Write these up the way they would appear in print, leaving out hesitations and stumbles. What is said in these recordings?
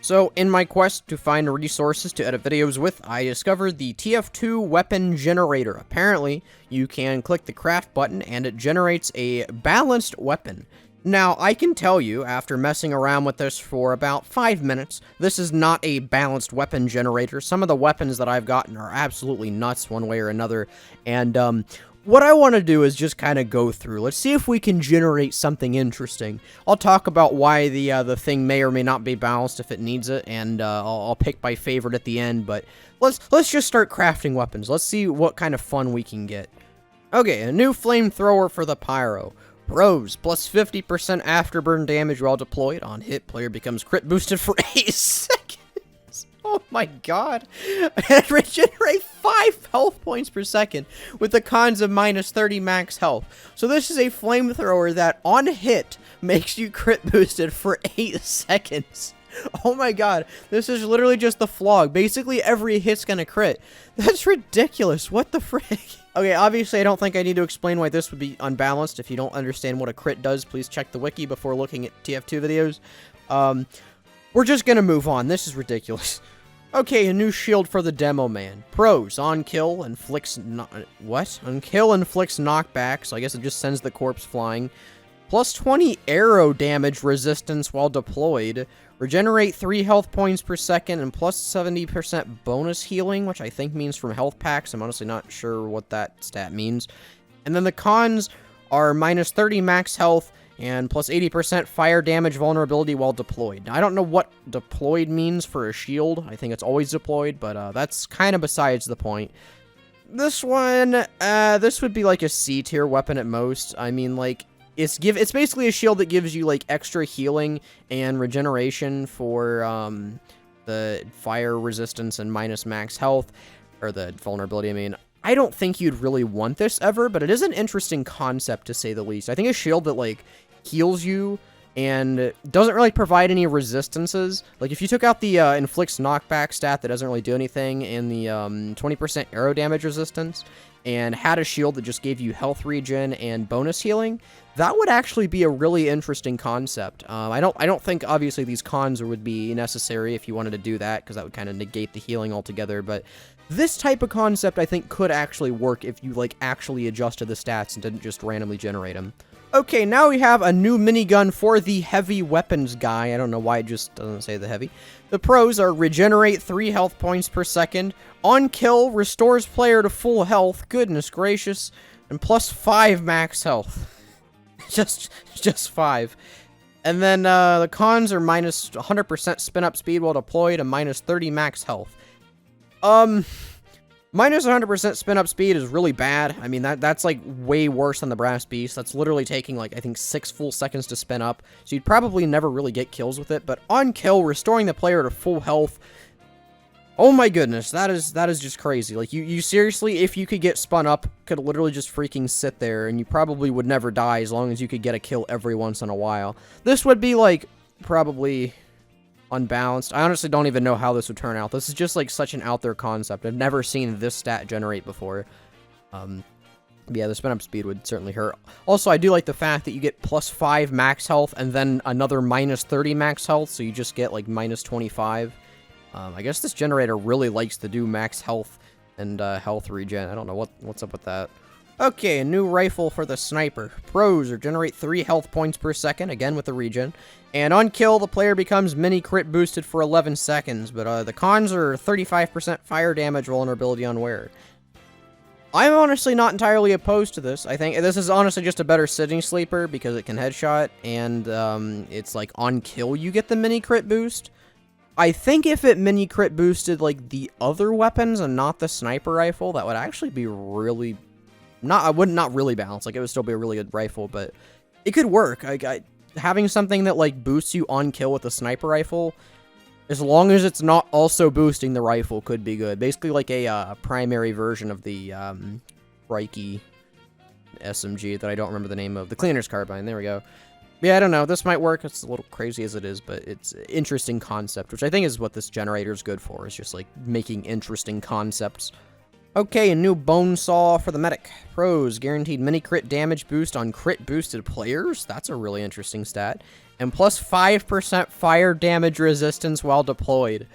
So, in my quest to find resources to edit videos with, I discovered the TF2 weapon generator. Apparently, you can click the craft button and it generates a balanced weapon. Now, I can tell you, after messing around with this for about 5 minutes, this is not a balanced weapon generator. Some of the weapons that I've gotten are absolutely nuts one way or another, and what I want to do is just kind of go through. Let's see if we can generate something interesting. I'll talk about why the thing may or may not be balanced if it needs it, and I'll pick my favorite at the end. But let's just start crafting weapons. Let's see what kind of fun we can get. Okay, a new flamethrower for the Pyro. Pros, plus 50% afterburn damage while deployed. On hit, player becomes crit boosted for 8 seconds. Oh my god. And regenerate 5 health points per second with the cons of minus 30 max health. So this is a flamethrower that on hit makes you crit boosted for 8 seconds. Oh my god, this is literally just the flog. Basically every hit's gonna crit. That's ridiculous. What the frick? Okay, obviously I don't think I need to explain why this would be unbalanced. If you don't understand what a crit does, please check the wiki before looking at TF2 videos. We're just gonna move on. This is ridiculous. Okay, a new shield for the demo man. Pros, on kill inflicts on kill inflicts knockback, so I guess it just sends the corpse flying. Plus 20 arrow damage resistance while deployed. Regenerate 3 health points per second and plus 70% bonus healing, which I think means from health packs. I'm honestly not sure what that stat means. And then the cons are minus 30 max health and plus 80% fire damage vulnerability while deployed. Now, I don't know what deployed means for a shield. I think it's always deployed, but that's kind of besides the point. This one, this would be like a C tier weapon at most. I mean, like, it's basically a shield that gives you, like, extra healing and regeneration for the fire resistance and minus max health, or the vulnerability, I mean. I don't think you'd really want this ever, but it is an interesting concept to say the least. I think a shield that, like, heals you and doesn't really provide any resistances. Like, if you took out the inflicts knockback stat that doesn't really do anything, and the 20% arrow damage resistance, and had a shield that just gave you health regen and bonus healing, that would actually be a really interesting concept. I don't think obviously these cons would be necessary if you wanted to do that, because that would kind of negate the healing altogether, but this type of concept I think could actually work if you, like, actually adjusted the stats and didn't just randomly generate them. Okay, now we have a new minigun for the heavy weapons guy. I don't know why it just doesn't say the heavy. The pros are regenerate 3 health points per second. On kill, restores player to full health. Goodness gracious. And plus 5 max health. just 5. And then the cons are minus 100% spin up speed while deployed and minus 30 max health. Minus 100% spin up speed is really bad. I mean, that's like way worse than the Brass Beast. That's literally taking, like, I think 6 full seconds to spin up. So you'd probably never really get kills with it. But on kill, restoring the player to full health. Oh my goodness, that is just crazy. Like, you seriously, if you could get spun up, could literally just freaking sit there and you probably would never die as long as you could get a kill every once in a while. This would be, like, probably unbalanced. I honestly don't even know how this would turn out. This is just, like, such an out there concept. I've never seen this stat generate before. Yeah, the spin up speed would certainly hurt. Also, I do like the fact that you get plus 5 max health and then another minus 30 max health, so you just get, like, minus 25. I guess this generator really likes to do max health and health regen. I don't know what's up with that. Okay, a new rifle for the sniper. Pros are generate 3 health points per second, again with the regen. And on kill, the player becomes mini crit boosted for 11 seconds, but the cons are 35% fire damage vulnerability on wear. I'm honestly not entirely opposed to this. I think this is honestly just a better sitting sleeper because it can headshot, and it's like on kill you get the mini crit boost. I think if it mini crit boosted like the other weapons and not the sniper rifle, that would actually be really not really balanced. Like, it would still be a really good rifle, but it could work. Having something that, like, boosts you on kill with a sniper rifle, as long as it's not also boosting the rifle, could be good. Basically like a primary version of the Reiki SMG that I don't remember the name of. The Cleaner's Carbine, there we go. Yeah, I don't know. This might work. It's a little crazy as it is, but it's an interesting concept, which I think is what this generator is good for. It's just, like, making interesting concepts. Okay, a new bone saw for the medic. Pros, guaranteed mini crit damage boost on crit boosted players. That's a really interesting stat. And plus 5% fire damage resistance while deployed.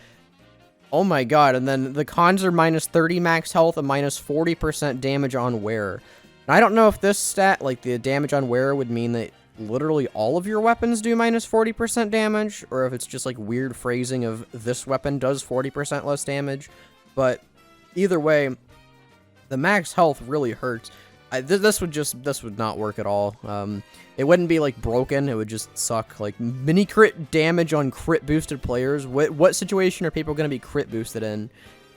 Oh my god, and then the cons are minus 30 max health and minus 40% damage on wear. And I don't know if this stat, like the damage on wear, would mean that literally all of your weapons do minus 40% damage, or if it's just like weird phrasing of this weapon does 40% less damage. But either way, the max health really hurts. This would not work at all. It wouldn't be like broken. It would just suck. Like mini crit damage on crit boosted players. What situation are people going to be crit boosted in?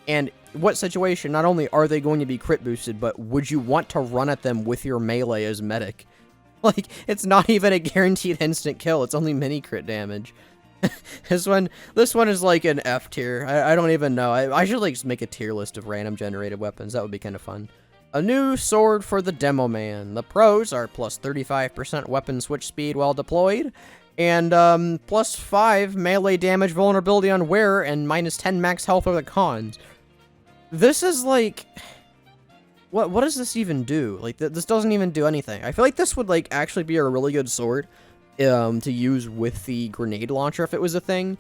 And what situation? Not only are they going to be crit boosted, but would you want to run at them with your melee as medic? Like it's not even a guaranteed instant kill. It's only mini crit damage. This one is like an F tier. I don't even know. I should like make a tier list of random generated weapons. That would be kind of fun. A new sword for the demo man. The pros are plus 35% weapon switch speed while deployed, and plus 5 melee damage vulnerability on wearer, and minus 10 max health are the cons. This is like, what does this even do? Like this doesn't even do anything. I feel like this would like actually be a really good sword to use with the grenade launcher if it was a thing.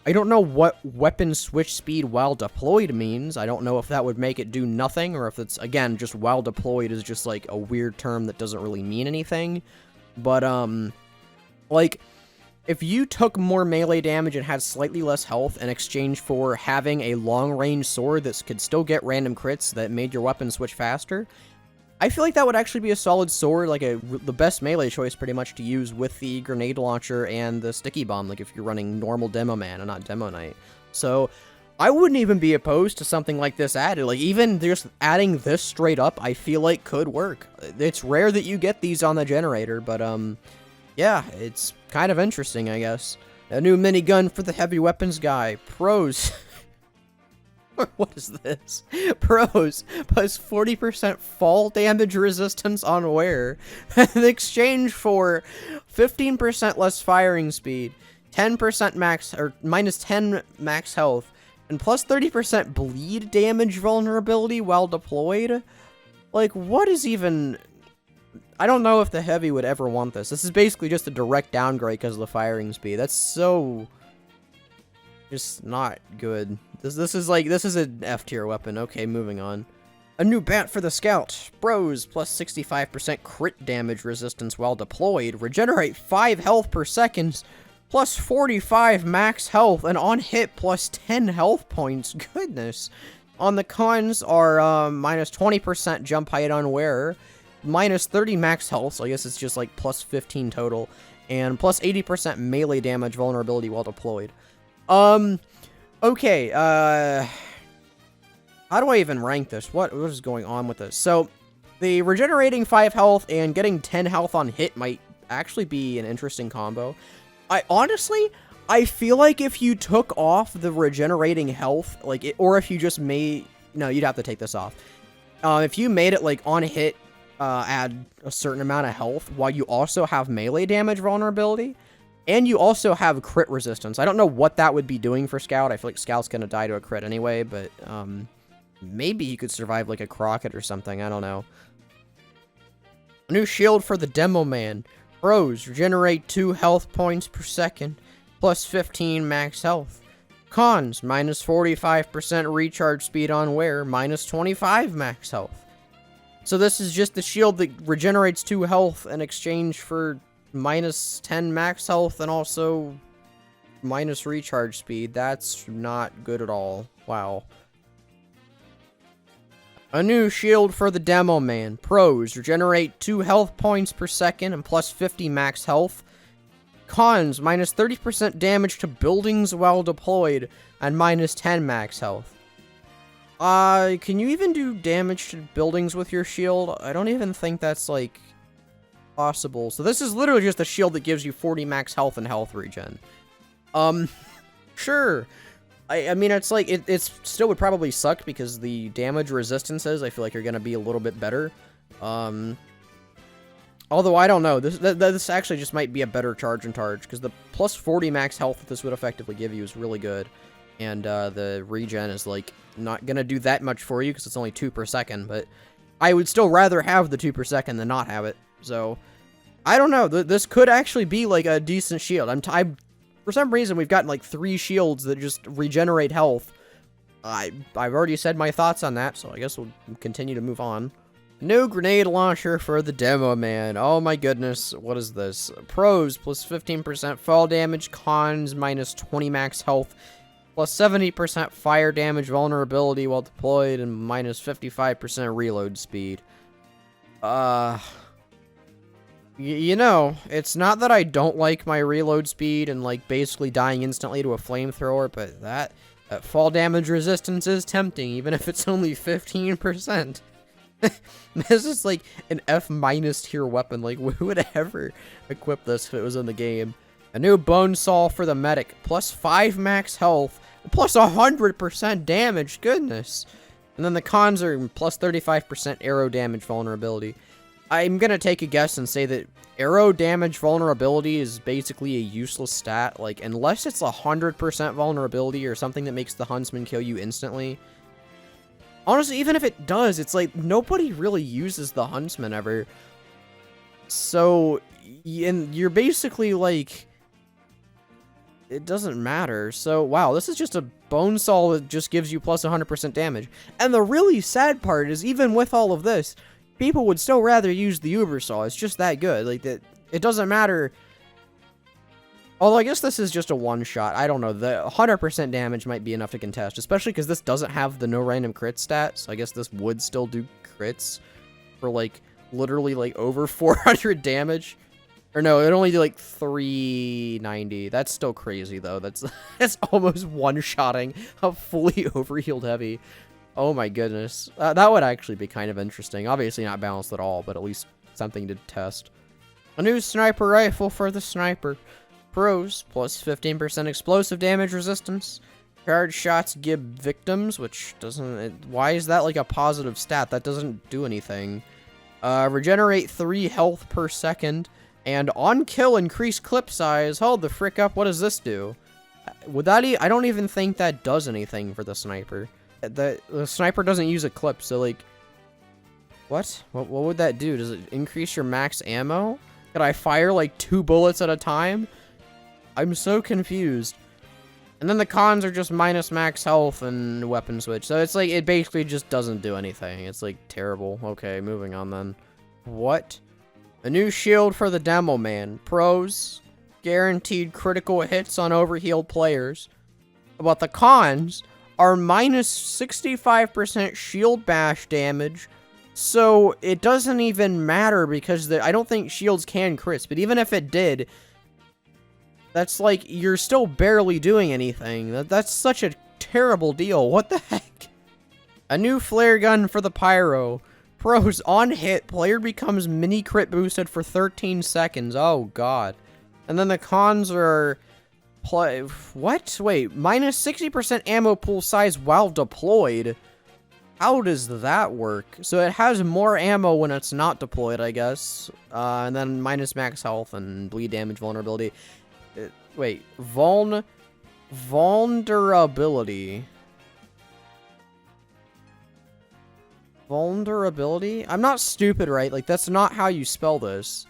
I don't know what weapon switch speed while deployed means. I don't know if that would make it do nothing, or if it's, again, just while deployed is just like a weird term that doesn't really mean anything. But, like, if you took more melee damage and had slightly less health in exchange for having a long-range sword that could still get random crits that made your weapon switch faster, I feel like that would actually be a solid sword, like the best melee choice pretty much to use with the grenade launcher and the sticky bomb, like if you're running normal demo man and not demo knight. So I wouldn't even be opposed to something like this added. Like even just adding this straight up, I feel like could work. It's rare that you get these on the generator, but yeah, it's kind of interesting, I guess. A new minigun for the heavy weapons guy. Pros. What is this? Pros, plus 40% fall damage resistance on wear, in exchange for 15% less firing speed, 10% max, or minus 10 max health, and plus 30% bleed damage vulnerability while deployed? Like, what is even... I don't know if the heavy would ever want this. This is basically just a direct downgrade because of the firing speed. That's so... just not good. This is an F tier weapon. Okay, moving on. A new bat for the scout. Bros, plus 65% crit damage resistance while deployed. Regenerate 5 health per second. Plus 45 max health. And on hit, plus 10 health points. Goodness. On the cons are minus 20% jump height on wearer. Minus 30 max health. So I guess it's just like plus 15 total. And plus 80% melee damage vulnerability while deployed. Okay, how do I even rank this? What is going on with this? So, the regenerating 5 health and getting 10 health on hit might actually be an interesting combo. Honestly, I feel like if you took off the regenerating health, like, or if you just made... No, you'd have to take this off. If you made it, like, on hit, add a certain amount of health, while you also have melee damage vulnerability... And you also have crit resistance. I don't know what that would be doing for Scout. I feel like Scout's gonna die to a crit anyway, but maybe he could survive like a Crockett or something. I don't know. A new shield for the demo man. Pros, regenerate 2 health points per second, plus 15 max health. Cons, minus 45% recharge speed on wear, minus 25 max health. So this is just the shield that regenerates 2 health in exchange for minus 10 max health and also minus recharge speed. That's not good at all. Wow. A new shield for the demo man. Pros, regenerate 2 health points per second and plus 50 max health. Cons, minus 30% damage to buildings while deployed and minus 10 max health. Can you even do damage to buildings with your shield? I don't even think that's like possible. So this is literally just a shield that gives you 40 max health and health regen. Sure. I mean, it's like, it's still would probably suck because the damage resistances, I feel like, are going to be a little bit better. Although, I don't know. This actually just might be a better charge and charge, because the plus 40 max health that this would effectively give you is really good. And the regen is, like, not gonna do that much for you because it's only 2 per second, but I would still rather have the 2 per second than not have it. So, I don't know. This could actually be, like, a decent shield. For some reason, we've gotten, like, 3 shields that just regenerate health. I've already said my thoughts on that, so I guess we'll continue to move on. New grenade launcher for the demo man. Oh my goodness, what is this? Pros, plus 15% fall damage. Cons, minus 20 max health. Plus 70% fire damage vulnerability while deployed, and minus 55% reload speed. You know, it's not that I don't like my reload speed and, like, basically dying instantly to a flamethrower, but that fall damage resistance is tempting, even if it's only 15%. This is, like, an F- tier weapon. Like, who would ever equip this if it was in the game? A new bone saw for the medic. Plus 5 max health. Plus 100% damage. Goodness. And then the cons are plus 35% arrow damage vulnerability. I'm gonna take a guess and say that arrow damage vulnerability is basically a useless stat. Like, unless it's 100% vulnerability or something that makes the huntsman kill you instantly. Honestly, even if it does, it's like nobody really uses the huntsman ever. So, you're basically like, it doesn't matter. So, wow, this is just a bone saw that just gives you plus 100% damage. And the really sad part is, even with all of this, people would still rather use the Uber saw. It's just that good. Like, that, it doesn't matter. Although, I guess this is just a one-shot. I don't know. The 100% damage might be enough to contest, especially because this doesn't have the no random crit stat, so I guess this would still do crits for, like, literally, like, over 400 damage. Or no, it'd only do, like, 390. That's still crazy, though. That's almost one-shotting a fully overhealed heavy. Oh, my goodness. That would actually be kind of interesting. Obviously not balanced at all, but at least something to test. A new sniper rifle for the sniper. Pros, plus 15% explosive damage resistance. Charged shots give victims, which doesn't... why is that like a positive stat? That doesn't do anything. Regenerate 3 health per second. And on kill, increase clip size. Hold the frick up, what does this do? Would that I don't even think that does anything for the sniper. The sniper doesn't use a clip, so like... What would that do? Does it increase your max ammo? Could I fire like 2 bullets at a time? I'm so confused. And then the cons are just minus max health and weapon switch. So it's like, it basically just doesn't do anything. It's like terrible. Okay, moving on then. What? A new shield for the demo man. Pros, guaranteed critical hits on overhealed players. But the cons are minus 65% shield bash damage. So it doesn't even matter because I don't think shields can crits. But even if it did... that's like, you're still barely doing anything. That's such a terrible deal. What the heck? A new flare gun for the Pyro. Pros, on hit, player becomes mini crit boosted for 13 seconds. Oh, God. And then the cons are... what? Wait, minus 60% ammo pool size while deployed? How does that work? So it has more ammo when it's not deployed, I guess. And then minus max health and bleed damage vulnerability. Wait, vulnerability. Vulnerability? I'm not stupid, right? Like, that's not how you spell this.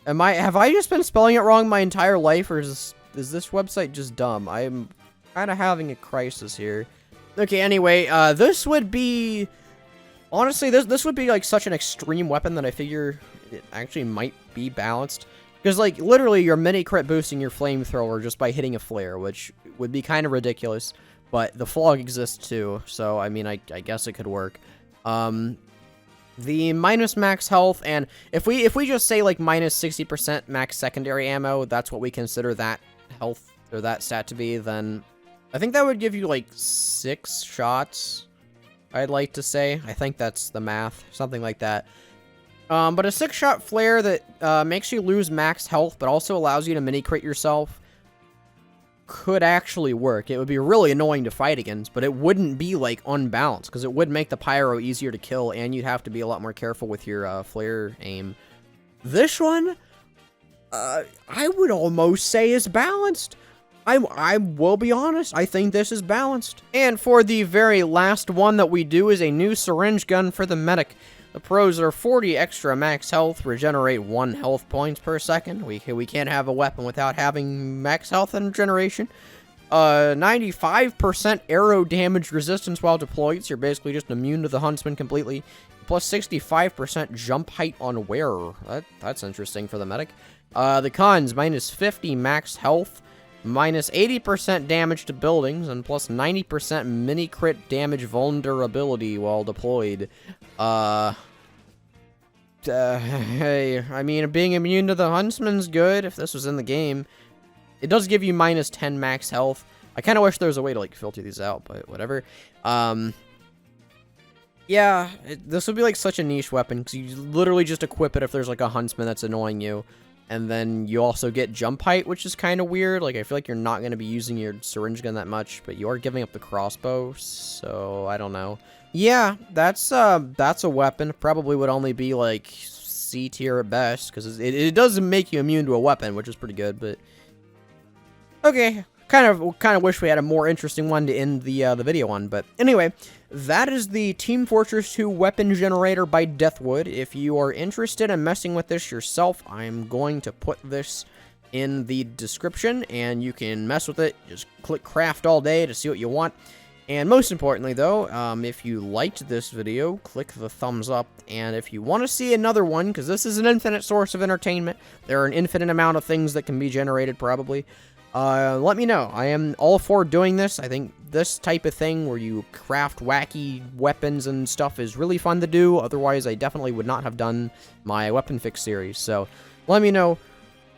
Have I just been spelling it wrong my entire life, or is this website just dumb? I'm kind of having a crisis here. Okay, anyway, this would be... honestly, this would be, like, such an extreme weapon that I figure it actually might be balanced. Because, like, literally, you're mini-crit boosting your flamethrower just by hitting a flare, which would be kind of ridiculous. But the fog exists, too, so, I mean, I guess it could work. The minus max health, and if we just say, like, minus 60% max secondary ammo, that's what we consider that health, or that stat to be, then I think that would give you, like, 6 shots, I'd like to say. I think that's the math, something like that. But a 6-shot flare that makes you lose max health, but also allows you to mini-crit yourself, could actually work. It would be really annoying to fight against, but it wouldn't be, like, unbalanced, because it would make the Pyro easier to kill, and you'd have to be a lot more careful with your flare aim. This one, I would almost say is balanced. I will be honest, I think this is balanced. And for the very last one that we do is a new syringe gun for the medic. The pros are 40 extra max health, regenerate 1 health points per second. We can't have a weapon without having max health and regeneration. 95% arrow damage resistance while deployed, so you're basically just immune to the huntsman completely. Plus 65% jump height on wearer. That's interesting for the medic. The cons, minus 50 max health, minus 80% damage to buildings, and plus 90% mini crit damage vulnerability while deployed. Hey, I mean, being immune to the huntsman's good if this was in the game. It does give you minus 10 max health. I kind of wish there was a way to, like, filter these out, but whatever. Yeah, this would be, like, such a niche weapon, because you literally just equip it if there's, like, a huntsman that's annoying you. And then you also get jump height, which is kind of weird. Like, I feel like you're not going to be using your syringe gun that much, but you are giving up the crossbow, so I don't know. Yeah, that's a weapon. Probably would only be, like, C tier at best, because it does make you immune to a weapon, which is pretty good, but... Okay, kind of wish we had a more interesting one to end the video on, but anyway, that is the Team Fortress 2 weapon generator by Deathwood. If you are interested in messing with this yourself, I'm going to put this in the description, and you can mess with it. Just click craft all day to see what you want. And most importantly, though, if you liked this video, click the thumbs up. And if you want to see another one, because this is an infinite source of entertainment, there are an infinite amount of things that can be generated, probably. Let me know. I am all for doing this. I think this type of thing where you craft wacky weapons and stuff is really fun to do. Otherwise, I definitely would not have done my Weapon Fix series. So, let me know.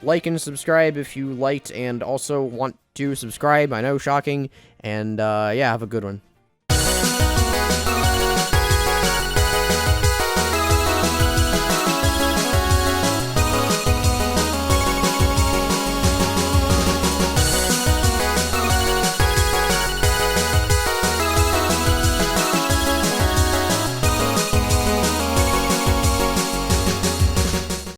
Like and subscribe if you liked and also want to subscribe. I know, shocking. And, yeah, have a good one.